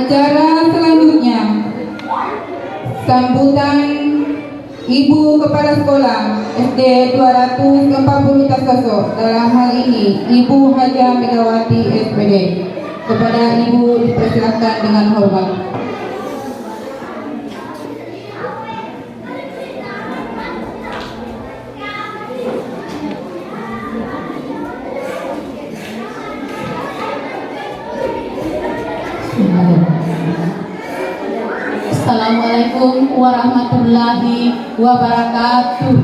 Acara selanjutnya, sambutan Ibu Kepala Sekolah SD 240 Tasoso, dalam hal ini Ibu Haja Megawati SPD. Kepada Ibu dipersilakan dengan hormat. Assalamualaikum warahmatullahi wabarakatuh.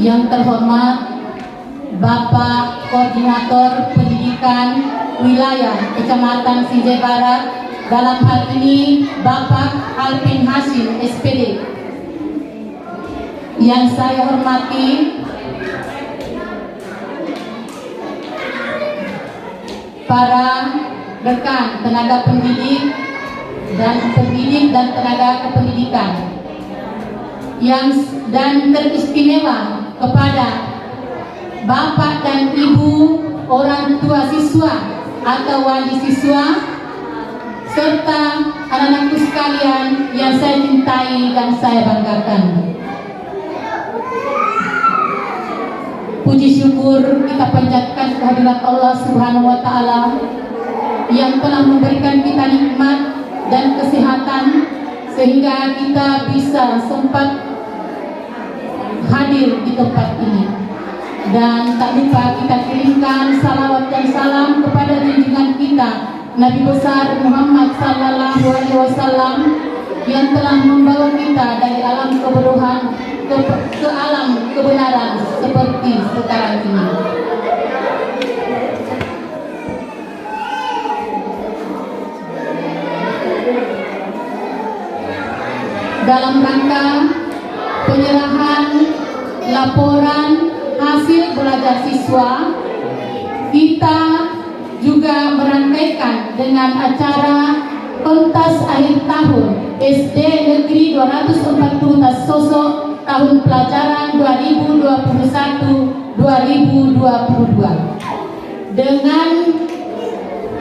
Yang terhormat Bapak Koordinator Pendidikan Wilayah Kecamatan Sinjai Barat, dalam hal ini Bapak Alvin Hasim SPD. Yang saya hormati para rekan tenaga pendidik dan tenaga kependidikan, dan teristimewa kepada Bapak dan Ibu orang tua siswa atau wali siswa, serta anak-anakku sekalian yang saya cintai dan saya banggakan. Puji syukur kita panjatkan kehadirat Allah Subhanahu wa Ta'ala yang telah memberikan kita nikmat dan kesehatan sehingga kita bisa sempat hadir di tempat ini. Dan tak lupa kita kirimkan salawat dan salam kepada junjungan kita Nabi besar Muhammad sallallahu alaihi wasallam yang telah membawa kita dari alam kebodohan ke alam kebenaran seperti sekarang ini. Dalam rangka penyerahan laporan hasil belajar siswa, kita juga merangkaikan dengan acara pentas akhir tahun SD Negeri 240 Tasoso tahun pelajaran 2021-2022 dengan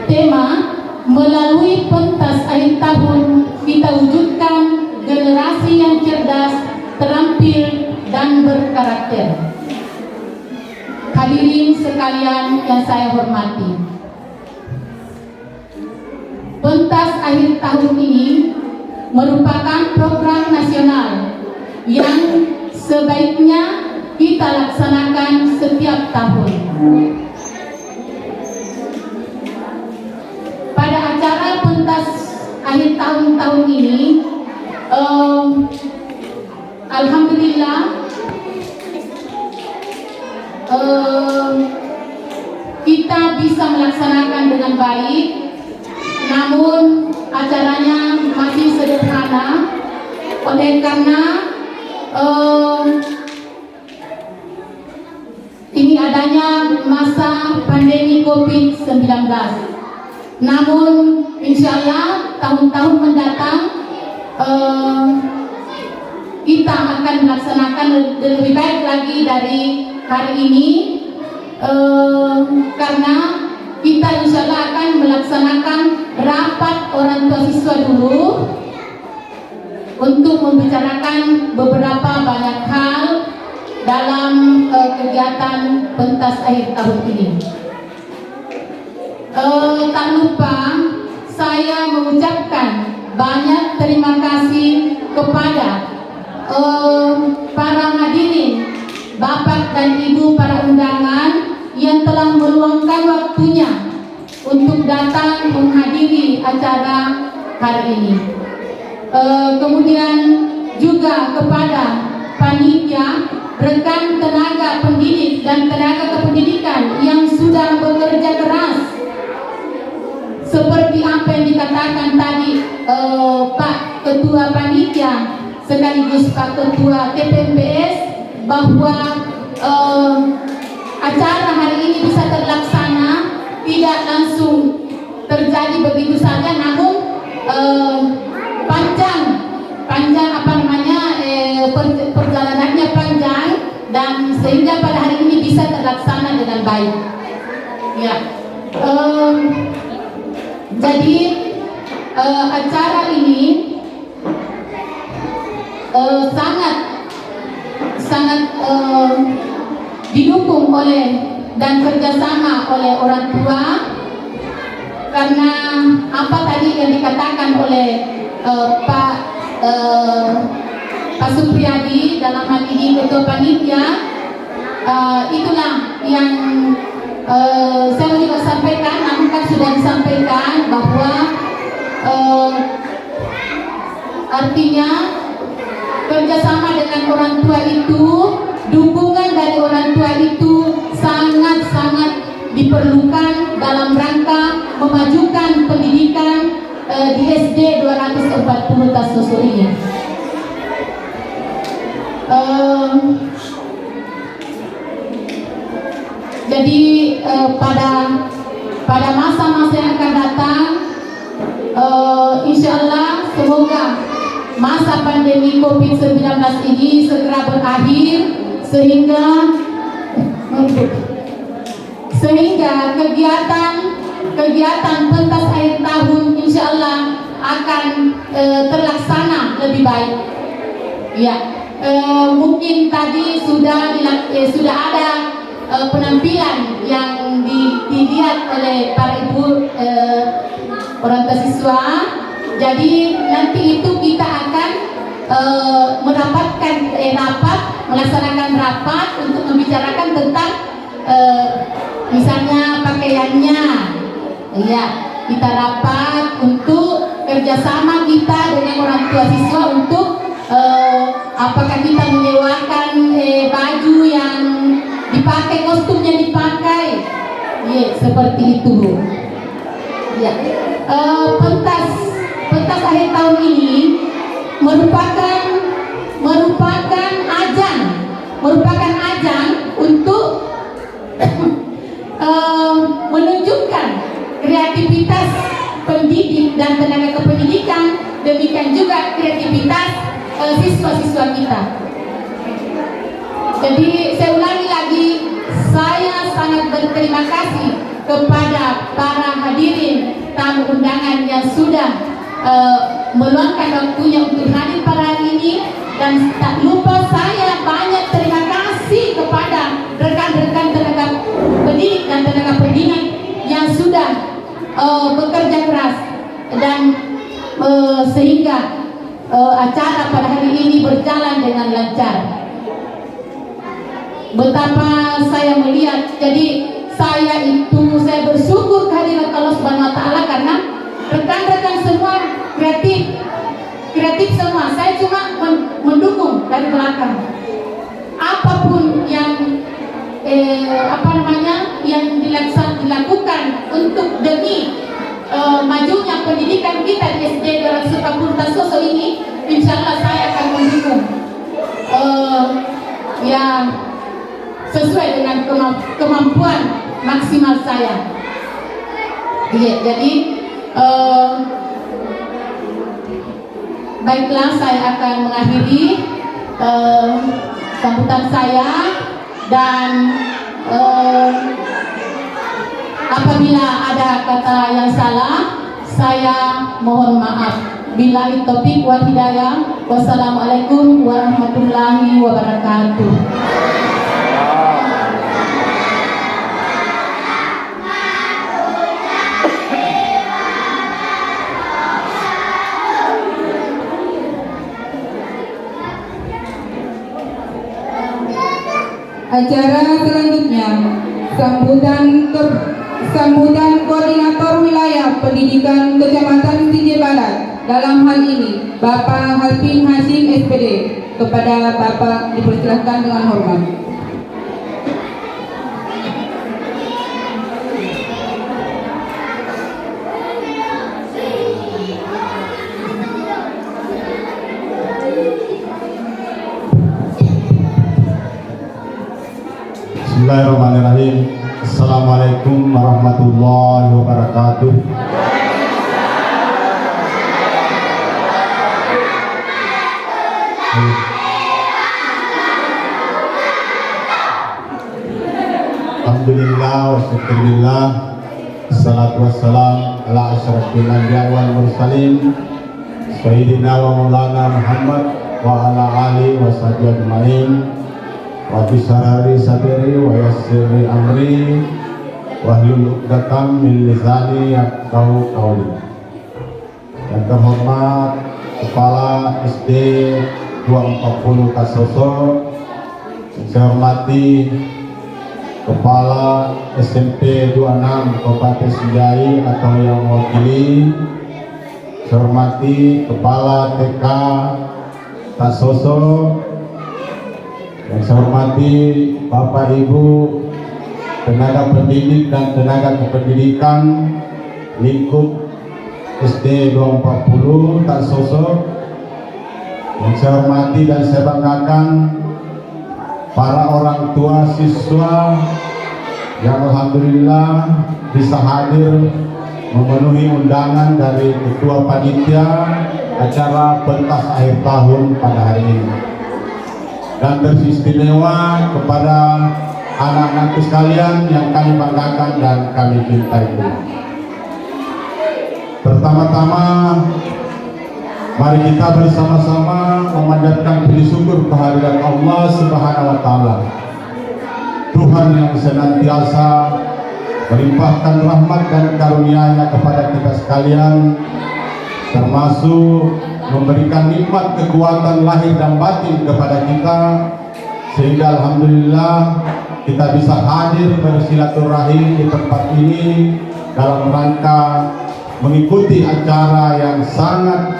tema melalui pentas akhir tahun kita wujudkan generasi yang cerdas, terampil, dan berkarakter. Hadirin sekalian yang saya hormati, pentas akhir tahun ini merupakan program nasional yang sebaiknya kita laksanakan setiap tahun. Pada acara pentas akhir tahun ini, alhamdulillah kita bisa melaksanakan dengan baik. Namun acaranya masih sederhana oleh karena ini adanya masa pandemi COVID-19. Namun insya Allah tahun-tahun mendatang kita akan melaksanakan lebih baik lagi dari hari ini, karena kita insya Allah akan melaksanakan rapat orang tua siswa dulu untuk membicarakan beberapa banyak hal dalam kegiatan pentas akhir tahun ini. Tak lupa saya mengucapkan banyak terima kasih kepada para hadirin, Bapak dan Ibu para undangan yang telah meluangkan waktunya untuk datang menghadiri acara hari ini. Kemudian juga kepada panitia, rekan tenaga pendidik dan tenaga kependidikan yang sudah bekerja keras, seperti apa yang dikatakan tadi Pak Ketua Panitia sekaligus Pak Ketua TPMPS, bahwa acara hari ini bisa terlaksana, tidak langsung terjadi begitu saja, namun panjang apa namanya perjalanannya panjang, dan sehingga pada hari ini bisa terlaksana dengan baik. Ya, jadi acara ini sangat didukung oleh dan kerjasama oleh orang tua, karena apa tadi yang dikatakan oleh Pak Supriyadi dalam hal ini Ketua Panitia, itulah yang saya juga sampaikan, namun kan sudah disampaikan bahwa artinya kerjasama dengan orang tua itu, dukungan dari orang tua itu sangat-sangat diperlukan dalam rangka memajukan pendidikan di SD 240 Tasoso ini. Jadi pada masa-masa yang akan datang, insya Allah semoga masa pandemi COVID-19 ini segera berakhir, sehingga kegiatan pentas akhir tahun insya Allah akan terlaksana lebih baik. Ya, mungkin tadi sudah ada penampilan yang dilihat oleh para ibu orang tua siswa. Jadi nanti itu kita akan melaksanakan rapat untuk membicarakan tentang misalnya pakaiannya. Ya, kita rapat untuk kerjasama kita dengan orang tua siswa untuk apakah kita menyewakan baju yang dipakai, kostumnya dipakai, ya, seperti itu. Ya, pentas akhir tahun ini merupakan ajang untuk menunjukkan kreativitas pendidik dan tenaga kependidikan, demikian juga kreativitas siswa-siswa kita. Jadi saya ulangi lagi, saya sangat berterima kasih kepada para hadirin tamu undangan yang sudah meluangkan waktunya untuk hadir pada hari ini, dan tak lupa saya banyak terima kasih kepada rekan-rekan tenaga pendidik dan tenaga pendidik yang sudah bekerja keras dan sehingga acara pada hari ini berjalan dengan lancar. Betapa saya melihat, jadi saya bersyukur kehadirat Allah Subhanahu wa taala, karena rekan-rekan semua kreatif semua. Saya cuma mendukung dari belakang. Apapun yang yang dilakukan untuk demi majunya pendidikan kita di SD 240 Tasoso ini, insya Allah saya akan mendukung yang sesuai dengan kemampuan maksimal saya. Iya, jadi baiklah, saya akan mengakhiri sambutan saya, dan apabila ada kata yang salah, saya mohon maaf. Billahi taufiq wal hidayah. Wassalamualaikum warahmatullahi wabarakatuh. Acara selanjutnya sambutan koordinator wilayah pendidikan Kecamatan Sinje Barat, dalam hal ini Bapak Halpin Hashim SPD. Kepada Bapak dipersilakan dengan hormat. Bismillahirrahmanirrahim. Assalamualaikum warahmatullahi wabarakatuh. Alhamdulillah wa syukurillah. Assalatu wassalam ala asyrafil anbiya wal mursalin Sayyidina wa maulana Muhammad wa ala alihi wa sahbihi ajma'in. Wa bisharari sadri wa yassiri amri wahlul 'uqdatam min lisani yafqahu qawli. Yang terhormat Kepala SD 240 Kasoso, saya hormati Kepala SMP 26 Kabupaten Sindai atau yang mewakili, saya hormati Kepala TK Kasoso, yang saya hormati Bapak Ibu tenaga pendidik dan tenaga kependidikan lingkup SD 240 Kasoso, yang saya hormati dan saya banggakan para orang tua siswa yang alhamdulillah bisa hadir memenuhi undangan dari Ketua Panitia acara pentas akhir tahun pada hari ini. Dan teristimewa kepada anak-anakku sekalian yang kami banggakan dan kami cintai. Pertama-tama mari kita bersama-sama memanjatkan puji syukur kehadirat Allah Subhanahu wa taala. Tuhan yang senantiasa melimpahkan rahmat dan karunia-Nya kepada kita sekalian, termasuk memberikan nikmat kekuatan lahir dan batin kepada kita, sehingga alhamdulillah kita bisa hadir bersilaturahim di tempat ini dalam rangka mengikuti acara yang sangat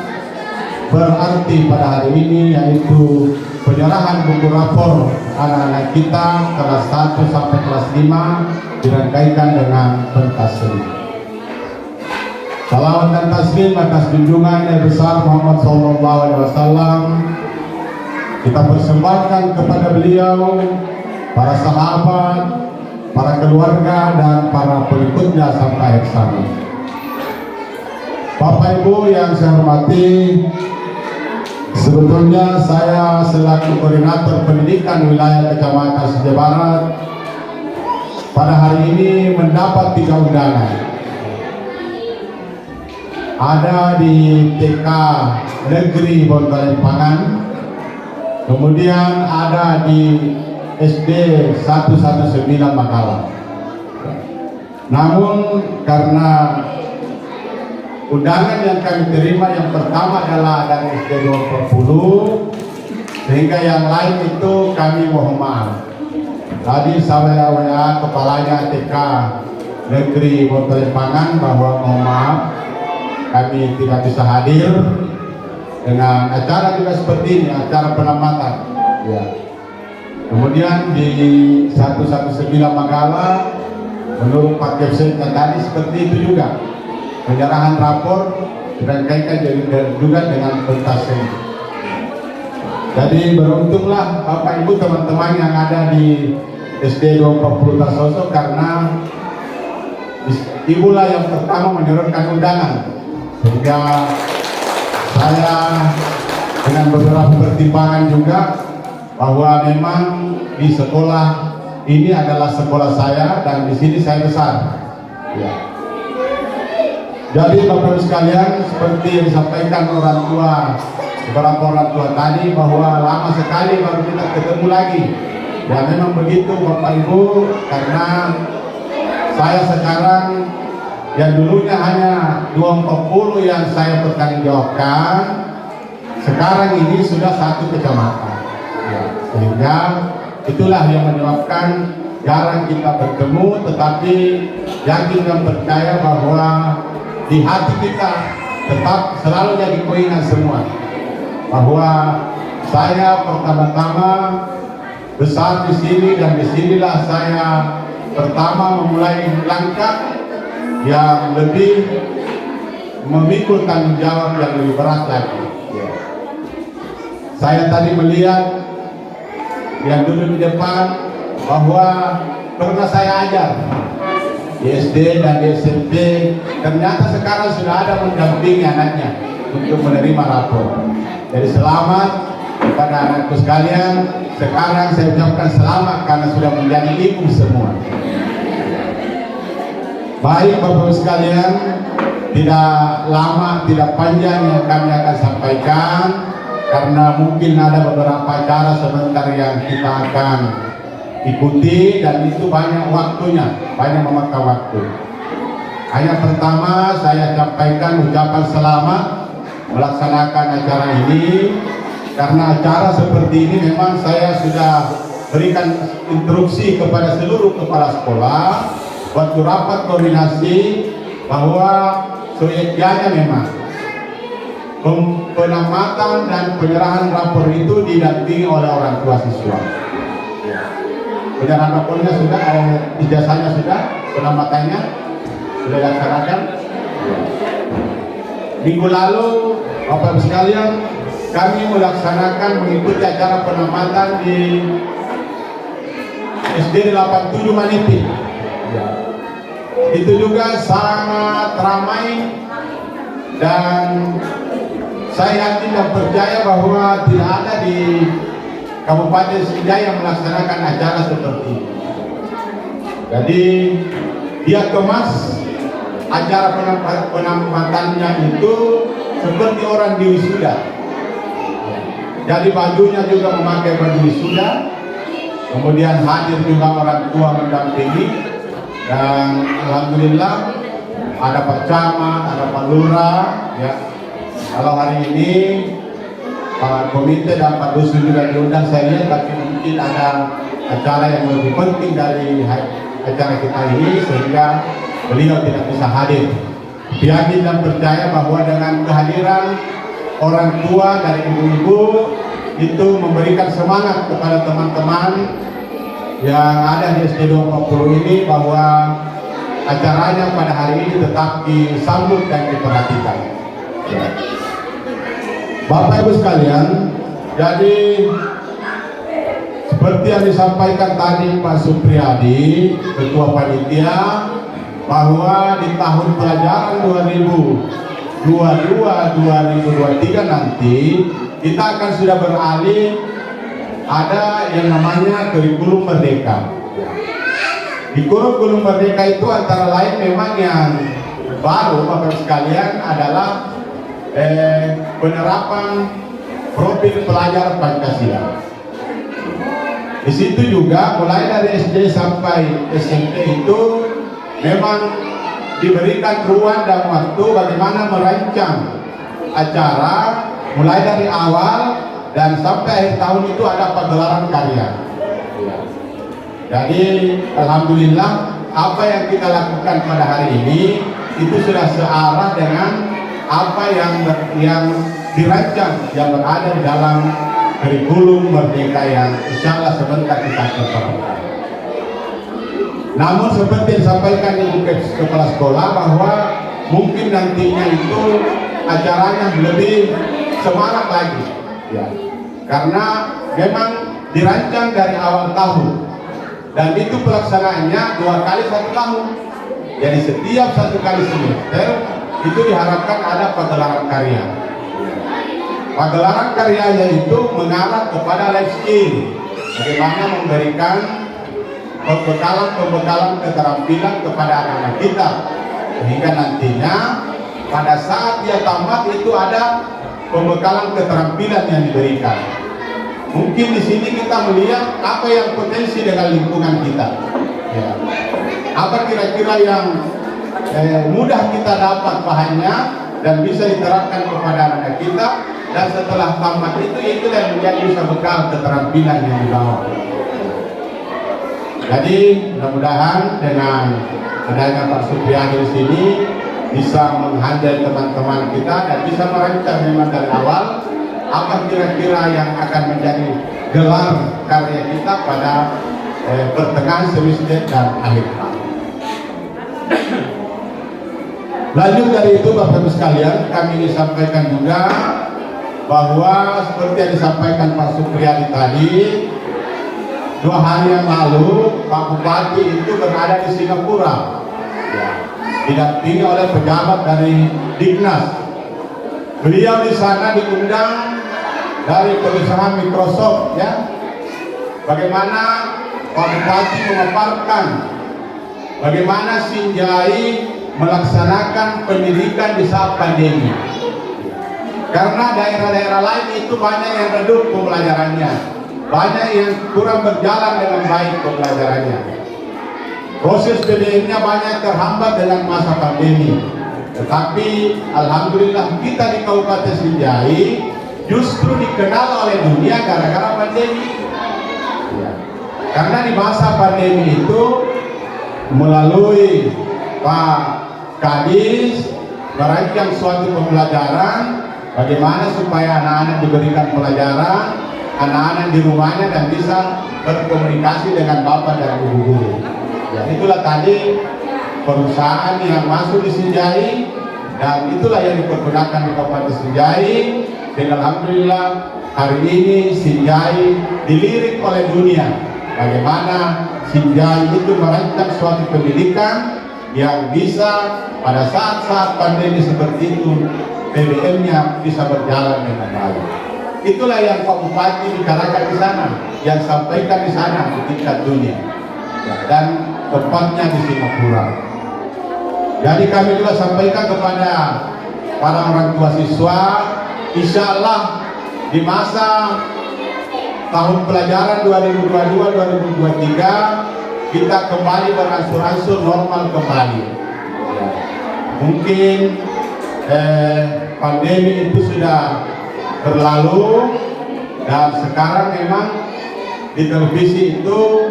berarti pada hari ini, yaitu penyerahan buku rapor anak-anak kita kelas 1 sampai kelas 5 dirangkaikan dengan pentas seni. Salawat dan taslim atas junjungan yang besar Muhammad SAW kita persembahkan kepada beliau, para sahabat, para keluarga, dan para pengikutnya sampai akhir zaman. Bapak Ibu yang saya hormati, sebetulnya saya selaku koordinator pendidikan wilayah Kecamatan Sejauh Barat pada hari ini mendapat 3 undangan. Ada di TK Negeri Bontolempangan, kemudian ada di SD 119 Makalah. Namun karena undangan yang kami terima yang pertama adalah dari SD 240, sehingga yang lain itu kami mohon maaf. Tadi saya WA kepalanya TK Negeri Bontolempangan bahwa mohon maaf kami tidak bisa hadir dengan acara juga seperti ini, acara penamatan. Ya. Kemudian di 119 Makalah menurut Pak Kepsen tadi seperti itu juga. Penyerahan rapor dirangkaikan juga dengan pentas seni. Jadi beruntunglah Bapak Ibu teman-teman yang ada di SD 240 Kasoso, karena ibulah yang pertama menurunkan undangan, sehingga saya dengan beberapa pertimbangan juga bahwa memang di sekolah ini adalah sekolah saya dan di sini saya besar. Ya. Jadi Bapak Ibu sekalian, seperti yang disampaikan beberapa orang tua tadi, bahwa lama sekali baru kita ketemu lagi. Ya memang begitu Bapak Ibu, karena saya sekarang yang dulunya hanya 240 yang saya bertanggungjawabkan, sekarang ini sudah 1 kecamatan. Ya, sehingga itulah yang menyebabkan jarang kita bertemu, tetapi yakin dan percaya bahwa di hati kita tetap selalu jadi keinginan semua bahwa saya pertama-tama besar di sini, dan disinilah saya pertama memulai langkah yang lebih memikul tanggung jawab yang lebih berat lagi. Ya. Saya tadi melihat yang dulu di depan bahwa pernah saya ajar di SD dan di SMP, ternyata sekarang sudah ada mendampingi anaknya untuk menerima rapor. Jadi selamat kepada anakku sekalian. Sekarang saya ucapkan selamat karena sudah menjadi ibu semua. Baik Bapak Ibu sekalian, tidak lama, tidak panjang yang kami akan sampaikan, karena mungkin ada beberapa acara sebentar yang kita akan ikuti dan itu banyak waktunya, banyak memakan waktu. Hanya pertama saya sampaikan ucapan selamat melaksanakan acara ini, karena acara seperti ini memang saya sudah berikan instruksi kepada seluruh kepala sekolah waktu rapat koordinasi bahwa seyogyanya memang penamatan dan penyerahan rapor itu didampingi oleh orang tua siswa. Penyerahan rapornya sudah, ijazahnya sudah, penamatannya sudah dilaksanakan. Minggu lalu, Bapak Ibu sekalian, kami melaksanakan mengikuti acara penamatan di SD 87 Manipi. Itu juga sangat ramai dan saya yakin dan percaya bahwa tidak ada di Kabupaten Sriwijaya yang melaksanakan acara seperti ini. Jadi dia kemas acara penamatannya itu seperti orang di wisuda. Jadi bajunya juga memakai baju wisuda, kemudian hadir juga orang tua mendampingi, dan alhamdulillah ada Pak Camat, ada Pak Lurah, ya. Kalau hari ini Pak Komite dan Pak Dusun juga diundang saya lihat, tapi mungkin ada acara yang lebih penting dari acara kita ini sehingga beliau tidak bisa hadir. Yakin dan percaya bahwa dengan kehadiran orang tua dari ibu-ibu itu memberikan semangat kepada teman-teman yang ada di SD 20 ini bahwa acaranya pada hari ini tetap disambut dan diperhatikan. Bapak Ibu sekalian, jadi seperti yang disampaikan tadi Pak Supriyadi, Ketua Panitia, bahwa di tahun pelajaran 2022-2023 nanti kita akan sudah beralih ada yang namanya kurikulum merdeka. Di kurikulum merdeka itu antara lain memang yang baru Bapak sekalian adalah penerapan profil pelajar Pancasila. Di situ juga mulai dari SD sampai SMP itu memang diberikan ruang dan waktu bagaimana merancang acara mulai dari awal dan sampai akhir tahun itu ada pagelaran karya. Jadi alhamdulillah apa yang kita lakukan pada hari ini itu sudah searah dengan apa yang dirancang yang berada di dalam kurikulum merdeka yang insya Allah sebentar kita terapkan. Namun seperti yang disampaikan Ibu Kepala Sekolah bahwa mungkin nantinya itu acaranya lebih semangat lagi, ya, karena memang dirancang dari awal tahun dan itu pelaksanaannya 2 kali 1 tahun. Jadi setiap 1 kali semester itu diharapkan ada pagelaran karya. Pagelaran karyanya itu mengarah kepada life skill, bagaimana memberikan pembekalan keterampilan kepada anak-anak kita sehingga nantinya pada saat dia tamat itu ada pembekalan keterampilan yang diberikan. Mungkin di sini kita melihat apa yang potensi dengan lingkungan kita, ya. Apa kira-kira yang mudah kita dapat bahannya dan bisa diterapkan kepada anak kita, dan setelah tamat itu yang menjadi bisa bekal keterampilan yang dibawa. Jadi mudah-mudahan dengan adanya Pak Supriyadi di sini bisa menghandle teman-teman kita dan bisa merancang memang dari awal apa kira-kira yang akan menjadi gelar karya kita pada pertengahan semester dan akhir tahun. Lanjut dari itu Bapak Ibu sekalian, kami ingin sampaikan juga bahwa seperti yang disampaikan Pak Supriyadi tadi, 2 hari yang lalu Pak Bupati itu berada di Singapura, ya, didampingi oleh pejabat dari Dignas. Beliau di sana diundang dari perusahaan Microsoft, ya. Bagaimana Pak Bupati memaparkan bagaimana Sinjai melaksanakan pendidikan di saat pandemi. Karena daerah-daerah lain itu banyak yang redup pembelajarannya, banyak yang kurang berjalan dengan baik pembelajarannya. Proses PDM-nya banyak terhambat dengan masa pandemi. Tetapi alhamdulillah kita di Kabupaten Sinjai justru dikenal oleh dunia gara-gara pandemi. Ya. Karena di masa pandemi itu melalui Pak Kadis merancang suatu pembelajaran bagaimana supaya anak-anak diberikan pelajaran, anak-anak di rumahnya dan bisa berkomunikasi dengan bapak dan ibu guru. Ya, itulah tadi perusahaan yang masuk di Sinjai dan itulah yang dipergunakan di Kabupaten Sinjai. Dan alhamdulillah hari ini Sinjai dilirik oleh dunia. Bagaimana Sinjai itu merancang suatu pendidikan yang bisa pada saat-saat pandemi seperti itu PDM-nya bisa berjalan dengan baik. Itulah yang Pak Bupati bicarakan di sana, yang sampaikan di sana di tingkat dunia, ya, dan tempatnya di Singapura. Jadi kami juga sampaikan kepada para orang tua siswa, insya Allah di masa tahun pelajaran 2022-2023 kita kembali berangsur-angsur normal kembali. Ya. Mungkin pandemi itu sudah berlalu dan sekarang memang di televisi itu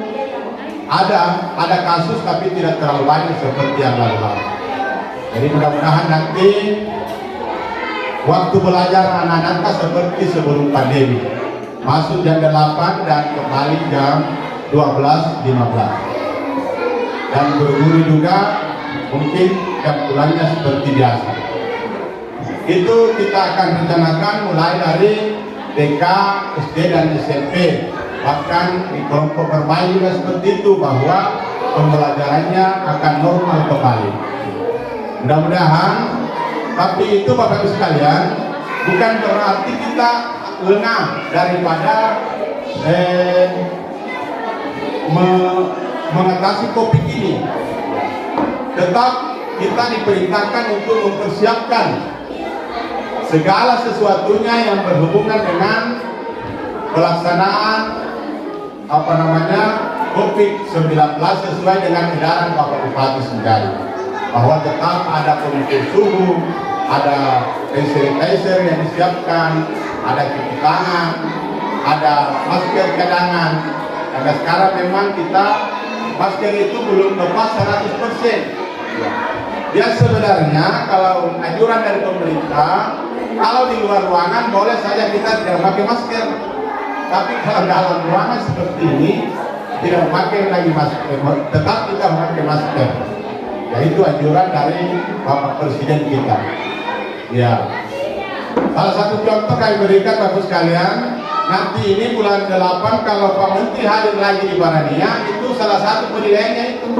ada kasus tapi tidak terlalu banyak seperti yang lalu. Jadi mudah-mudahan nanti waktu belajar anak-anak seperti sebelum pandemi, masuk jam 8 dan kembali jam 12.15, dan guru-guru juga mungkin jam pulangnya seperti biasa. Itu kita akan rencanakan mulai dari TK, SD dan SMP, bahkan di kelompok bermain juga seperti itu, bahwa pembelajarannya akan normal kembali. Mudah-mudahan, tapi itu Bapak Ibu sekalian bukan berarti kita lengah daripada mengatasi COVID ini. Tetap kita diperintahkan untuk mempersiapkan segala sesuatunya yang berhubungan dengan pelaksanaan COVID-19 sesuai dengan edaran Bapak Bupati Sinjai, bahwa tetap ada pengukur suhu, ada hand sanitizer yang disiapkan, ada cuci tangan, ada masker cadangan. Karena sekarang memang kita masker itu belum lepas 100%. Ya sebenarnya kalau anjuran dari pemerintah, kalau di luar ruangan boleh saja kita tidak pakai masker, tapi kalau dalam ruangan seperti ini tidak pakai lagi masker, tetap kita memakai masker. Ya itu anjuran dari Bapak Presiden kita. Ya, salah satu contoh kami berikan Bapak sekalian, nanti ini bulan 8 kalau Pak Menteri hadir lagi di Barania, itu salah satu penilaiannya itu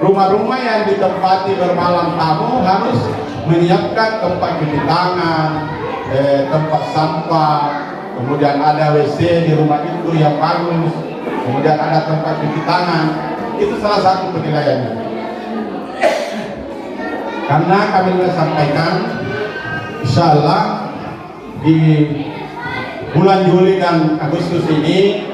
rumah-rumah yang ditempati bermalam tamu harus menyiapkan tempat cuci tangan, tempat sampah, kemudian ada WC di rumah itu yang bagus, kemudian ada tempat cuci tangan. Itu salah satu penilaiannya. Karena kami sudah sampaikan, insya Allah di bulan Juli dan Agustus ini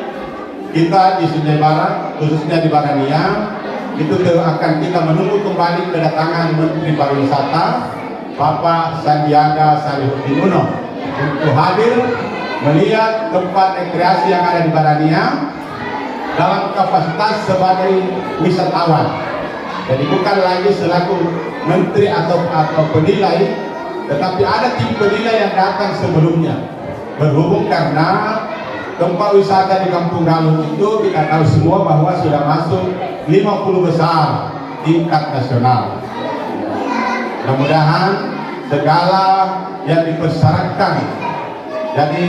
kita di Sinjai Barat, khususnya di Barania, itu akan kita menunggu kembali kedatangan Menteri Pariwisata Bapak Sandiaga Salahuddin Uno untuk hadir melihat tempat rekreasi yang ada di Barania dalam kapasitas sebagai wisatawan. Jadi bukan lagi selaku menteri atau penilai, tetapi ada tim penilai yang datang sebelumnya. Berhubung karena tempat wisata di Kampung Galuh itu kita tahu semua bahwa sudah masuk 50 besar tingkat nasional. Mudah-mudahan segala yang dipersyaratkan, jadi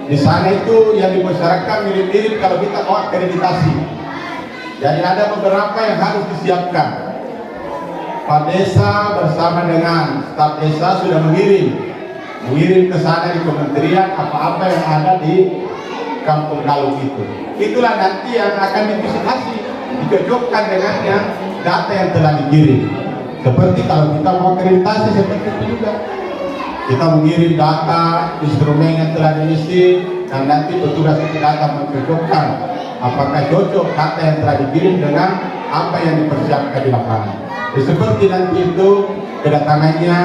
di sana itu yang dipersyaratkan mirip-mirip kalau kita mau akreditasi. Jadi ada beberapa yang harus disiapkan. Pak Desa bersama dengan staf desa sudah mengirim mengirim ke sana di kementerian apa-apa yang ada di Kampung Galung itu. Itulah nanti yang akan diverifikasi, dicocokkan dengan yang data yang telah dikirim. Seperti kalau kita mau akreditasi seperti itu juga. Kita mengirim data, instrumen yang telah diisi, dan nanti petugas itu data mencocokkan apakah cocok data yang telah dikirim dengan apa yang dipersiapkan di lapangan. Seperti nanti itu kedatangannya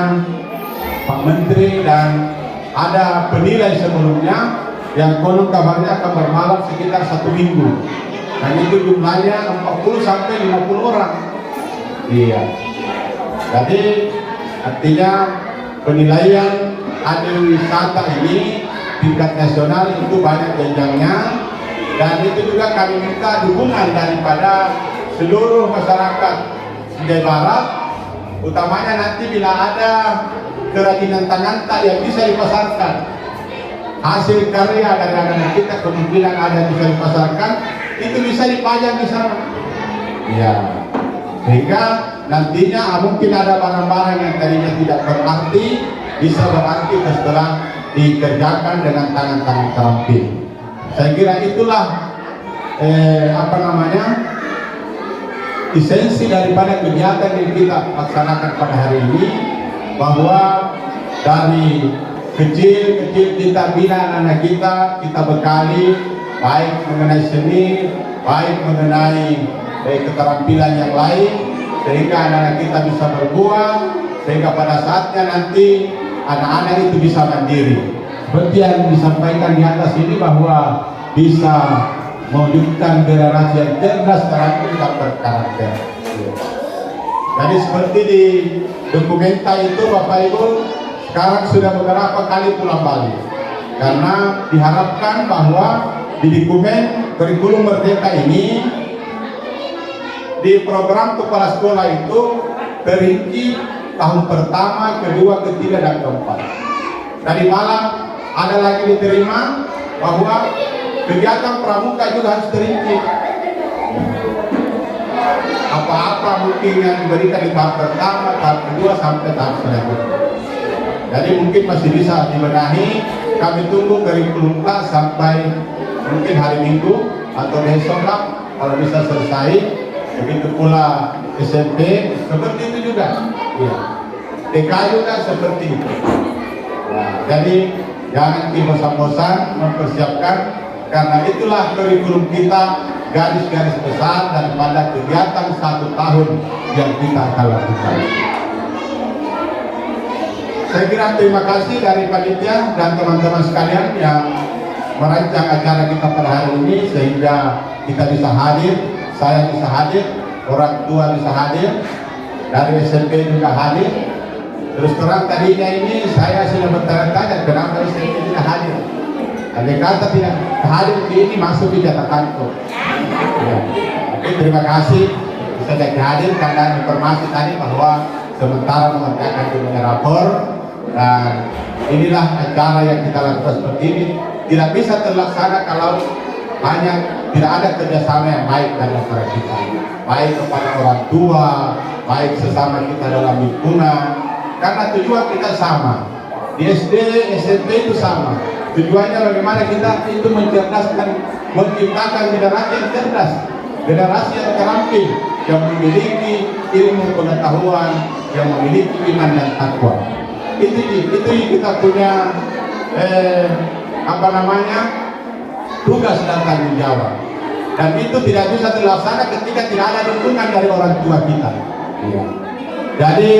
Pak Menteri dan ada penilai sebelumnya yang konon kabarnya akan bermalam sekitar 1 minggu, dan itu jumlahnya 40 sampai 50 orang. Iya. Jadi artinya penilaian adil wisata ini tingkat nasional itu banyak jenjangnya, dan itu juga kami minta dukungan daripada seluruh masyarakat Jawa Barat, utamanya nanti bila ada kerajinan tangan tak yang bisa dipasarkan, hasil karya dari anak-anak kita kemungkinan ada bisa dipasarkan, itu bisa dipajang di sana. Ya, sehingga nantinya mungkin ada barang-barang yang tadinya tidak berarti bisa berarti setelah dikerjakan dengan tangan-tangan terampil. Saya kira itulah esensi daripada kegiatan yang kita laksanakan pada hari ini, bahwa dari kecil-kecil kita bina anak-anak kita bekali baik mengenai seni, baik mengenai keterampilan yang lain, sehingga anak-anak kita bisa berbuah, sehingga pada saatnya nanti anak-anak itu bisa mandiri. Seperti yang disampaikan di atas ini, bahwa bisa mewujudkan generasi yang cerdas, terampil dan berkarakter. Jadi seperti di dokumenta itu Bapak Ibu, sekarang sudah beberapa kali pulang Bali, karena diharapkan bahwa di dokumen kurikulum Merdeka ini, di program kepala sekolah itu terinci tahun pertama, kedua, ketiga, dan keempat. Tadi malam ada lagi diterima bahwa kegiatan pramuka juga harus terinci. Apa-apa mungkin yang diberikan di tahap pertama, tahap kedua, sampai tahap selanjutnya. Jadi mungkin masih bisa dibenahi. Kami tunggu kurikulum sampai mungkin hari Minggu atau besok lah, kalau bisa selesai. Begitu pula SMP seperti itu juga. Ya. TK juga seperti itu. Nah, jadi jangan bosan-bosan mempersiapkan, karena itulah kurikulum kita, garis-garis besar daripada kegiatan 1 tahun yang kita akan lakukan. Saya kira terima kasih dari panitia dan teman-teman sekalian yang merancang acara kita pada hari ini, sehingga kita bisa hadir, saya bisa hadir, orang tua bisa hadir, dari SMP juga hadir. Terus terang tadinya ini saya sudah bertanya-tanya kenapa SMP tidak hadir. Andai kata tidak hadir di ini masuk di catatanku. Ya. Tapi terima kasih bisa jadi hadir karena informasi tadi bahwa sementara mengerjakan dunia rapor, dan inilah acara yang kita lakukan seperti ini. Tidak bisa terlaksana kalau hanya tidak ada kerjasama yang baik dari antara kita, baik kepada orang tua, baik sesama kita dalam lingkungan, karena tujuan kita sama. Di SD, SMP itu sama. Tujuannya bagaimana kita itu mencerdaskan, menciptakan generasi yang cerdas, generasi yang terampil, yang memiliki ilmu pengetahuan, yang memiliki iman dan takwa. Itu kita punya tugas dan tanggung jawab. Dan itu tidak bisa terlaksana ketika tidak ada dukungan dari orang tua kita. Ya. Jadi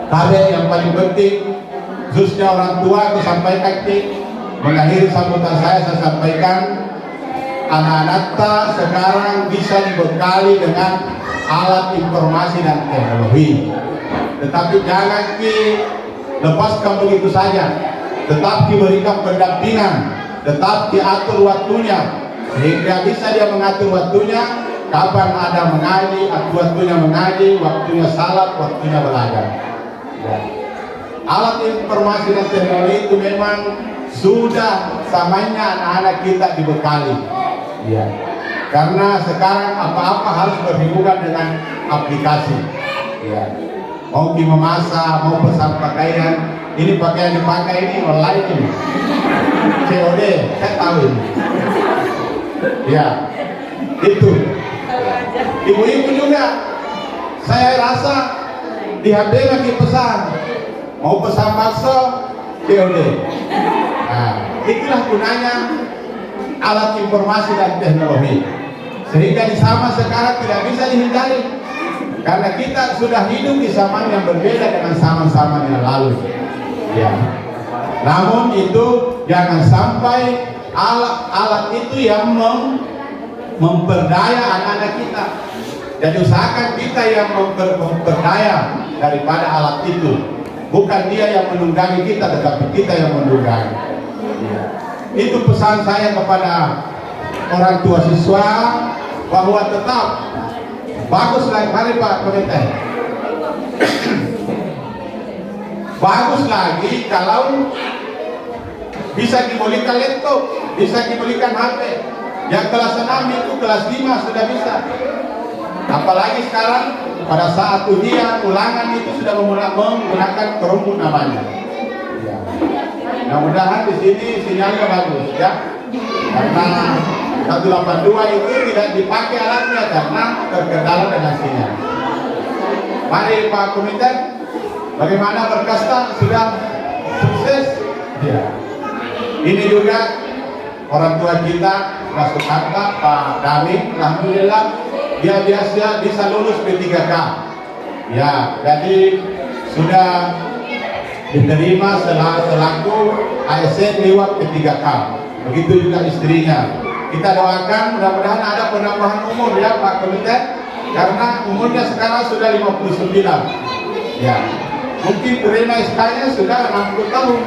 tadi yang paling penting, khususnya orang tua, aku sampaikan mengakhiri sambutan saya sampaikan, anak-anak sekarang bisa dibekali dengan alat informasi dan teknologi. Tetapi jangan lepaskan begitu saja, tetap diberikan pendampingan, tetap diatur waktunya, sehingga bisa dia mengatur waktunya, kapan ada mengaji, waktunya mengaji, waktunya salat, waktunya belajar. Ya. Alat informasi dan teknologi itu memang sudah samanya anak-anak kita dibekali. Ya. Karena sekarang apa-apa harus berhubungan dengan aplikasi. Ya. mau pergi memasak, mau pesan pakaian. Ini pakaian dipakai ini online ini. COD, saya tahu ini. Ya, itu. Ibu-ibu juga, saya rasa di HP lagi pesan, mau pesan bakso, COD. Nah, itulah gunanya alat informasi dan teknologi. Sehingga di zaman sekarang tidak bisa dihindari, karena kita sudah hidup di zaman yang berbeda dengan zaman-zaman yang lalu. Ya. Namun itu jangan sampai alat itu yang memperdaya anak-anak kita. Jadi usahakan kita yang memperdaya daripada alat itu. Bukan dia yang menunggangi kita, tetapi kita yang menunggangi. Ya. Itu pesan saya kepada orang tua siswa, bahwa tetap bagus lagi, mari Pak Komitmen. Bagus lagi kalau bisa dibelikan laptop, bisa dibelikan HP. Yang kelas 6 itu kelas 5 sudah bisa. Apalagi sekarang pada saat ujian, ulangan itu sudah menggunakan Chromebook namanya. Ya. Mudah-mudahan di sini sinyalnya bagus ya. Karena 182 itu tidak dipakai alatnya karena terkendala dengan sinyal. Mari Pak Komitmen, bagaimana berkasta sudah sukses? Ya. Ini juga orang tua kita, Mas Sukanta, Pak Dami, alhamdulillah dia biasa bisa lulus P3K. Ya, jadi sudah diterima selaku ASN lewat P3K. Begitu juga istrinya. Kita doakan mudah-mudahan ada penambahan umur ya Pak Komitmen, karena umurnya sekarang sudah 59. Ya, mungkin terima SK-nya sudah 60 tahun.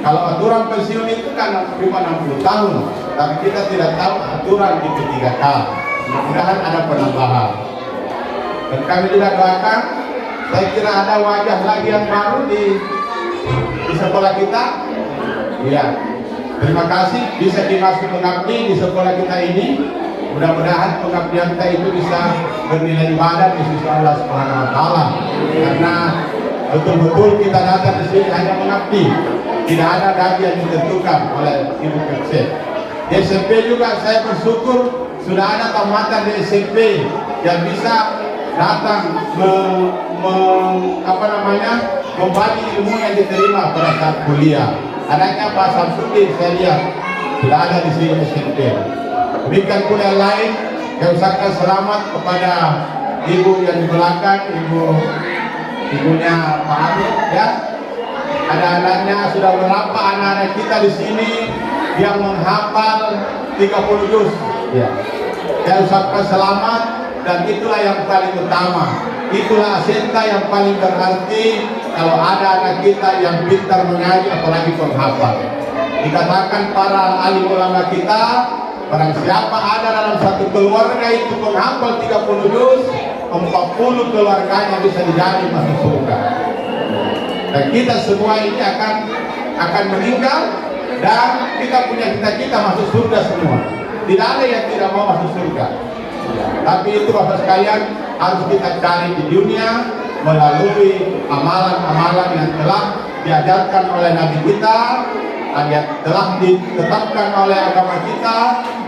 Kalau aturan pensiun itu kan cuma 60 tahun, tapi kita tidak tahu aturan di P3K. Mudah-mudahan ada penambahan. Dan kami juga doakan, saya kira ada wajah lagi yang baru di sekolah kita. Ya, terima kasih bisa dimasuk mengabdi di sekolah kita ini. Mudah-mudahan pengabdian kita itu bisa bernilai ibadah di sisi Allah Subhanahu wa taala. Karena betul-betul kita datang di sini hanya mengabdi. Tidak ada gaji yang ditentukan oleh Ibu Kepsek. Di SMP juga saya bersyukur sudah ada tamatan di SMP yang bisa datang membagi ilmu yang diterima pada saat kuliah. Anaknya Pak Samsudin saya lihat sudah ada di sini SMP. Demikian pula yang lain, saya ucapkan selamat kepada ibu yang di belakang, ibunya Pak Arif ya. Ada anaknya sudah berapa anak-anak kita di sini yang menghafal 30 juz. Ya. Saya ucapkan selamat, dan itulah yang paling utama. Itulah asenta yang paling berarti kalau ada anak kita yang pintar mengaji, apalagi penghafal. Dikatakan para alim ulama kita, barang siapa ada dalam satu keluarga itu penghafal 30 juz, 40 keluarganya bisa dijamin masuk surga. Dan kita semua ini akan meninggal, dan kita punya cita-cita masuk surga semua. Tidak ada yang tidak mau masuk surga. Tapi itu Bapak sekalian harus kita cari di dunia melalui amalan-amalan yang telah diajarkan oleh Nabi kita, yang telah ditetapkan oleh agama kita.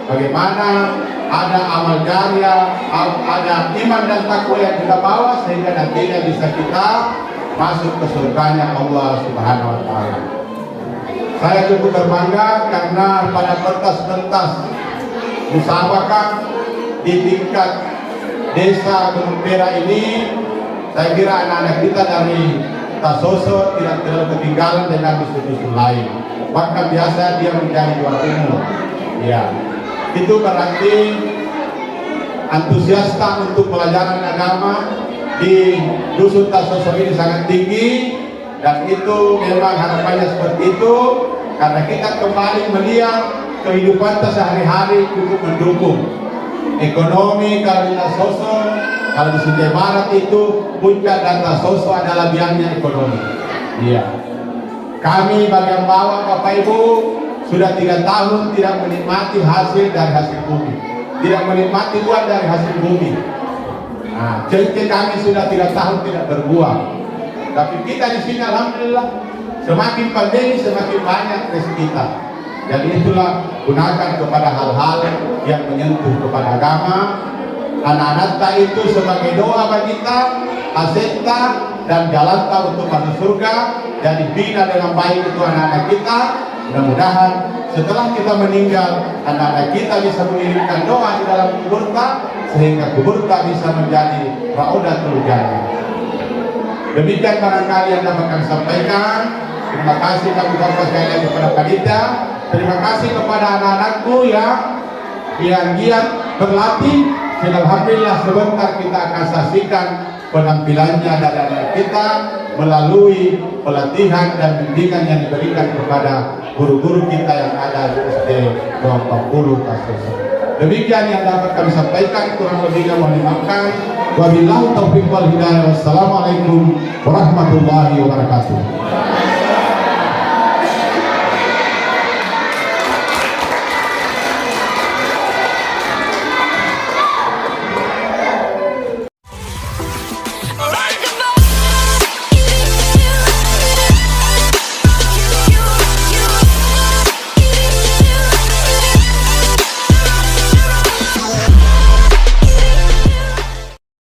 Bagaimana ada amal jariah, ada iman dan takwa yang kita bawa sehingga nantinya bisa kita masuk ke surganya Allah Subhanahu wa taala. Saya cukup berbangga karena pada pentas-pentas musabaqah di tingkat desa Gunung Pera ini, saya kira anak-anak kita dari Tasoso tidak terlalu ketinggalan dengan dusun-dusun lain. Bahkan biasa dia menjadi juara umum. Ya, itu berarti antusiasta untuk pelajaran agama di dusun Tasoso ini sangat tinggi, dan itu memang harapannya seperti itu karena kita kembali melihat kehidupan sehari-hari cukup mendukung ekonomi. Kalau di Tasoso, kalau di Sinjai Barat itu puncak dan Tasoso adalah biangnya ekonomi. Iya. Kami bagian bawah Bapak Ibu sudah 3 tahun tidak menikmati hasil dari hasil bumi, tidak menikmati buah dari hasil bumi. Nah, jadi kami sudah 3 tahun tidak berbuah. Tapi kita di sini alhamdulillah semakin pandemi semakin banyak rezeki kita. Jadi itulah gunakan kepada hal-hal yang menyentuh kepada agama. Anak-anak kita itu sebagai doa bagi kita, asetna dan jalan kita untuk masuk surga. Jadi bina dengan baik itu anak-anak kita. Mudah-mudahan setelah kita meninggal, anak-anak kita bisa mengirimkan doa di dalam kubur kita, sehingga kubur kita bisa menjadi raudatul jannah. Demikian barangkali yang dapat kami sampaikan. Terima kasih kami ucapkan sekali lagi kepada panitia. Terima kasih kepada anak-anakku yang giat berlatih. Dan alhamdulillah sebentar kita akan saksikan penampilannya dari anak kita melalui pelatihan dan bimbingan yang diberikan kepada guru-guru kita yang ada di SD 20 kasus. Demikian yang dapat kami sampaikan, kurang lebihnya mohon dimaafkan. Wabillahi taufiq wal hidayah. Wassalamualaikum warahmatullahi wabarakatuh.